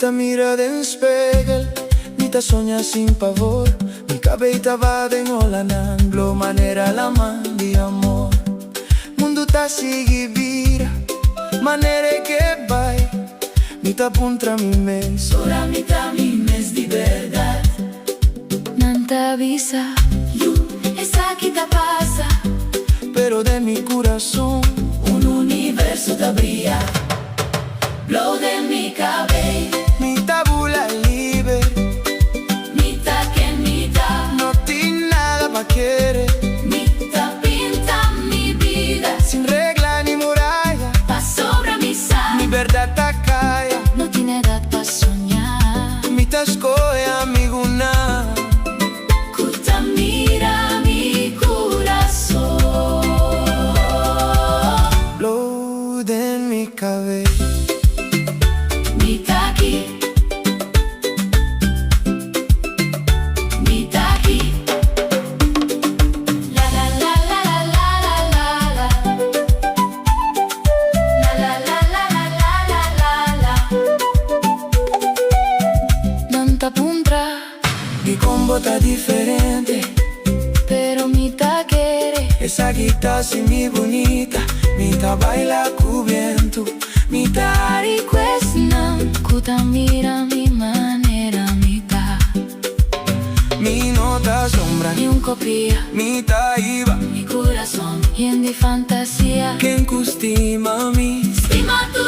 ta mira den spegel, mi ta sogna sin pavor, mi cabeza va den olananglo, manera la man di amor. Mundo ta sigi vira, manere che vai, mi ta puntra mi mes, ora mi ta mi mes di verdad. Nanta avisa, Esa que te pasa, pero de mi corazón un universo te brilla. Blow de mi cabello, mi tabula libre, mitad que mitad, no tiene nada pa' querer, mitad pinta mi vida, sin regla ni muralla, pa' sobre mi sal. mi verdad ta calla, no tiene edad para soñar. mi ta scoia mi guna. Cuta mira mi corazón. Blow de mi cabello, Mitad aquí, mitad aquí. La la la la la la la la. La la la la la la la la. Nanta puntra, mi combo ta differente, pero mitad quiere. esa guitarra así mi bonita, mi ta baila cubiento, mi ta Requesnan, cuta mira mi manera, mitad. mi nota sombra, Ni un copia, mi ta iba, Mi corazón, y en di fantasía. que en custima mi stima tu